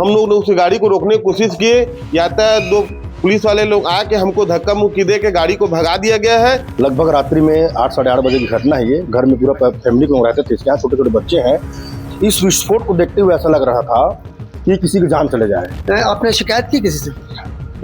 हम लोग ने उस गाड़ी को रोकने की कोशिश किए, यातायात दो पुलिस वाले लोग आके हमको धक्का मुक्की दे के गाड़ी को भगा दिया गया है। लगभग रात्रि में 8 साढ़े 8 बजे की घटना है ये। घर में पूरा फैमिली लोग रहते थे, इसके यहाँ छोटे छोटे बच्चे हैं। इस विस्फोट को देखते हुए ऐसा लग रहा था कि किसी की जान चले जाए। आपने शिकायत की किसी से?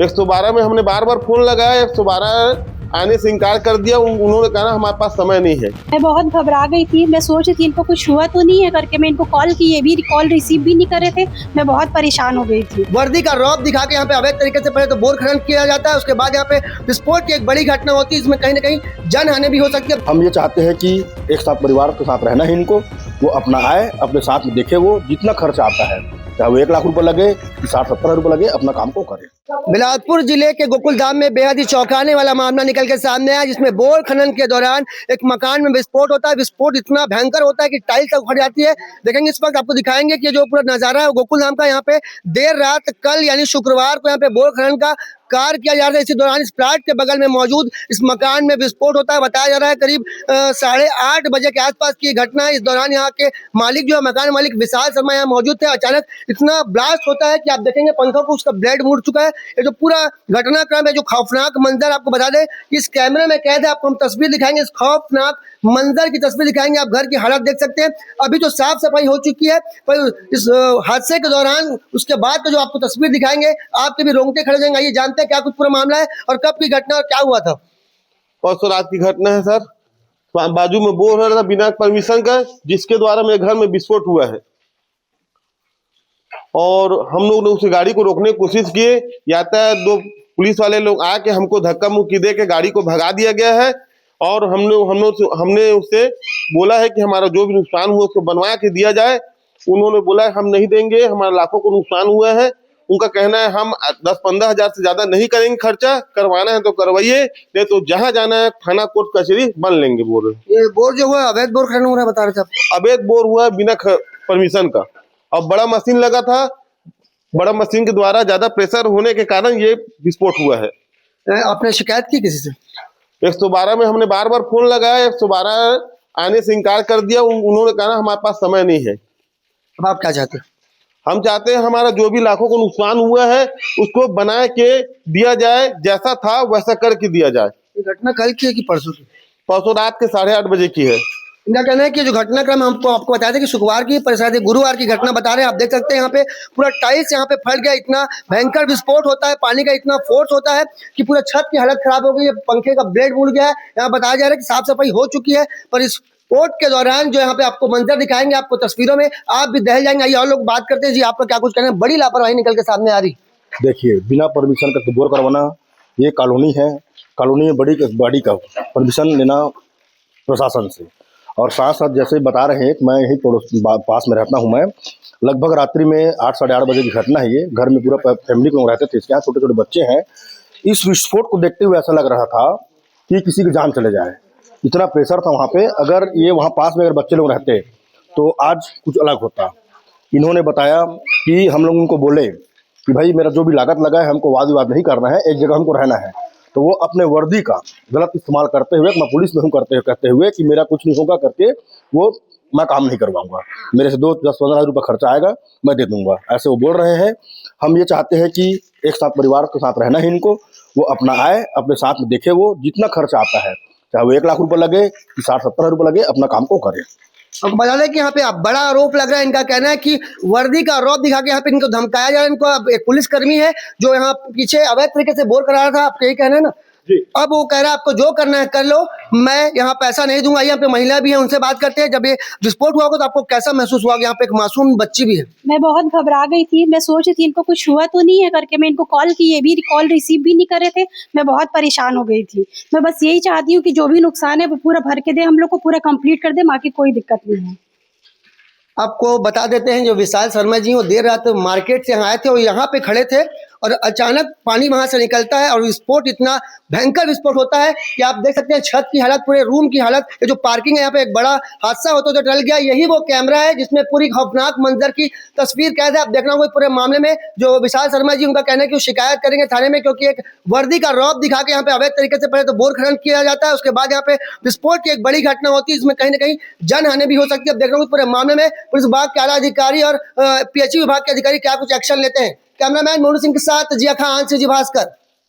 112 में हमने बार बार फोन लगाया, 112 आने से इनकार कर दिया। उन्होंने कहा हमारे पास समय नहीं है। मैं बहुत घबरा गई थी, मैं सोच रही थी इनको कुछ हुआ तो नहीं है करके। मैं इनको कॉल की, ये भी कॉल रिसीव भी नहीं कर रहे थे। मैं बहुत परेशान हो गई थी। वर्दी का रौब दिखा के यहाँ पे अवैध तरीके से पहले तो बोर खनन किया जाता है, उसके बाद यहाँ पे विस्फोट की एक बड़ी घटना होती है, इसमें कहीं ना कहीं जान हानि भी हो सकती है। हम ये चाहते हैं कि एक साथ परिवार के साथ रहना है इनको, वो अपना आए, अपने साथ में देखे, वो जितना खर्च आता है, चाहे वो 1 लाख रुपए लगे, 60-70 हजार रुपए लगे, अपना काम को करे। बिलासपुर जिले के गोकुलधाम में बेहद ही चौंकाने वाला मामला निकल के सामने आया, जिसमें बोर खनन के दौरान एक मकान में विस्फोट होता है। विस्फोट इतना भयंकर होता है कि टाइल्स तक उखड़ जाती है। देखेंगे इस वक्त आपको दिखाएंगे कि जो पूरा नजारा है गोकुलधाम का, यहाँ पे देर रात कल यानी शुक्रवार को यहाँ पे बोर खनन का कार्य किया जा रहा है। इसी दौरान इस प्लाट के बगल में मौजूद इस मकान में विस्फोट होता है। बताया जा रहा है करीब 8:30 बजे के आसपास की घटना है। इस दौरान यहाँ के मालिक जो है, मकान मालिक विशाल शर्मा, यहाँ मौजूद थे। अचानक इतना ब्लास्ट होता है कि आप देखेंगे पंखों को उसका ब्लेड मुड़ चुका है। ये जो पूरा घटनाक्रम है, जो खौफनाक मंजर आपको बता दें, इस कैमरे में कैद है। आपको हम तस्वीर दिखाएंगे, इस खौफनाक मंजर की तस्वीर दिखाएंगे। आप घर की हालत देख सकते हैं। अभी तो साफ सफाई हो चुकी है, पर इस हादसे के दौरान उसके बाद तो जो आपको तस्वीर दिखाएंगे, आपके भी रोंगटे खड़े जाएंगे। ये जानते हैं क्या कुछ पूरा मामला है और कब की घटना और क्या हुआ था? परसों रात की घटना है सर। बाजू में बोर हो रहा था बिना परमिशन का, जिसके द्वारा मेरे घर में विस्फोट हुआ है और हम लोग ने उस गाड़ी को रोकने की कोशिश किए, यातायात दो पुलिस वाले लोग आके हमको धक्का मुक्की दे के गाड़ी को भगा दिया गया है। और हमने उससे बोला है कि हमारा जो भी नुकसान हुआ उसको बनवा के दिया जाए। उन्होंने बोला है हम नहीं देंगे, हमारा लाखों को नुकसान हुआ है। उनका कहना है हम 10-15 हजार से ज्यादा नहीं करेंगे खर्चा, करवाना है तो करवाइए, नहीं तो जहाँ जाना है थाना कोर्ट कचहरी बन लेंगे। बोल रहे ये बोर जो हुआ अवैध बोर खनन हो रहा है, बता रहे थे आप। अवैध बोर हुआ है बिना परमिशन का। अब बड़ा मशीन लगा था, बड़ा मशीन के द्वारा ज्यादा प्रेशर होने के कारण ये विस्फोट हुआ है। आपने शिकायत की किसी से? 112 में हमने बार बार फोन लगाया, 112 आने से इनकार कर दिया। उन्होंने कहा हमारे पास समय नहीं है। अब आप क्या चाहते हैं? हम चाहते हैं हमारा जो भी लाखों को नुकसान हुआ है उसको बना के दिया जाए, जैसा था वैसा करके दिया जाए। ये घटना कल की है कि परसों की? परसों रात के 8:30 बजे की है। इनका कहना है कि जो घटनाक्रम हमको आपको बताया था कि शुक्रवार की, पर शायद गुरुवार की घटना बता रहे हैं। आप देख सकते हैं यहाँ पे पूरा टाइल्स यहाँ पे फट गया। इतना भयंकर विस्फोट होता है, पानी का इतना फोर्स होता है कि पूरा छत की हालत खराब हो गई है, पंखे का ब्लेड मुड़ गया है। यहाँ बताया जा रहा है कि साफ सफाई हो चुकी है, पर इस स्फोट के दौरान जो यहाँ पे आपको मंजर दिखाएंगे, आपको तस्वीरों में आप भी दहल जाएंगे। आइए और लोग बात करते हैं। जी आपका क्या कुछ कहना है? बड़ी लापरवाही निकल के सामने आ रही। देखिए, बिना परमिशन का बोर करवाना, ये कॉलोनी है, कॉलोनी में बड़ी का परमिशन लेना प्रशासन से। और साथ साथ जैसे बता रहे हैं कि मैं यही पास में रहता हूँ। मैं लगभग रात्रि में 8 साढ़े 8 बजे की घटना है ये। घर में पूरा फैमिली लोग रहते थे, इसके यहाँ छोटे छोटे बच्चे हैं। इस विस्फोट को देखते हुए ऐसा लग रहा था कि किसी की जान चले जाए। इतना प्रेशर था वहाँ पे। अगर ये वहाँ पास में अगर बच्चे लोग रहते तो आज कुछ अलग होता। इन्होंने बताया कि हम लोग उनको बोले कि भाई मेरा जो भी लागत लगा है, हमको वाद विवाद नहीं करना है, एक जगह हमको रहना है। तो वो अपने वर्दी का गलत इस्तेमाल करते हुए, मैं पुलिस में हूँ कहते हुए कि मेरा कुछ नहीं होगा करके, वो मैं काम नहीं करवाऊंगा, मेरे से 10-15 हजार रुपये खर्चा आएगा मैं दे दूंगा, ऐसे वो बोल रहे हैं। हम ये चाहते हैं कि एक साथ परिवार के साथ रहना है इनको, वो अपना आए, अपने साथ में देखे, वो जितना खर्चा आता है, चाहे वो 1 लाख रुपए लगे, 60-70 हजार रुपये लगे, अपना काम को करे। अब बता दें कि यहाँ पे अब बड़ा आरोप लग रहा है। इनका कहना है कि वर्दी का रौब दिखा के यहाँ पे इनको धमकाया जा रहा है। इनको अब एक पुलिसकर्मी है जो यहाँ पीछे अवैध तरीके से बोर करा रहा था, आपका यही कहना है ना? जी। अब वो कह रहा है आपको जो करना है कर लो, मैं यहाँ पैसा नहीं दूंगा। यहाँ पे महिला भी है, उनसे बात करते हैं। जब ये विस्फोट हुआ होगा तो आपको कैसा महसूस हुआ? यहाँ पे एक मासूम बच्ची भी है। मैं बहुत घबरा गई थी, मैं सोच रही थी इनको कुछ हुआ तो नहीं है करके। मैं इनको कॉल की, ये भी कॉल रिसीव भी नहीं कर रहे थे। मैं बहुत परेशान हो गई थी। मैं बस यही चाहती हूँ कि जो भी नुकसान है वो पूरा भर के दे, हम लोग को पूरा कंप्लीट कर दे, बाकी कोई दिक्कत नहीं है। आपको बता देते हैं जो विशाल शर्मा जी वो देर रात मार्केट से यहाँ आए थे और यहाँ पे खड़े थे और अचानक पानी वहां से निकलता है और विस्फोट इतना भयंकर विस्फोट होता है कि आप देख सकते हैं छत की हालत, पूरे रूम की हालत। ये जो पार्किंग है यहाँ पे एक बड़ा हादसा होता तो टल गया। यही वो कैमरा है जिसमें पूरी खौफनाक मंजर की तस्वीर कैद है। आप देखना होगा पूरे मामले में जो विशाल शर्मा जी, उनका कहना है कि वो शिकायत करेंगे थाने में, क्योंकि एक वर्दी का रौब दिखा के यहाँ पे अवैध तरीके से पहले तो बोर खनन किया जाता है, उसके बाद यहाँ पे विस्फोट की एक बड़ी घटना होती है, इसमें कहीं ना कहीं जनहानि भी हो सकती है। अब देखना होगा पूरे मामले में पुलिस विभाग के आला अधिकारी और PHU विभाग के अधिकारी क्या कुछ एक्शन लेते हैं। कैमरामैन मोनू सिंह के साथ जिया खान, जी भास्कर।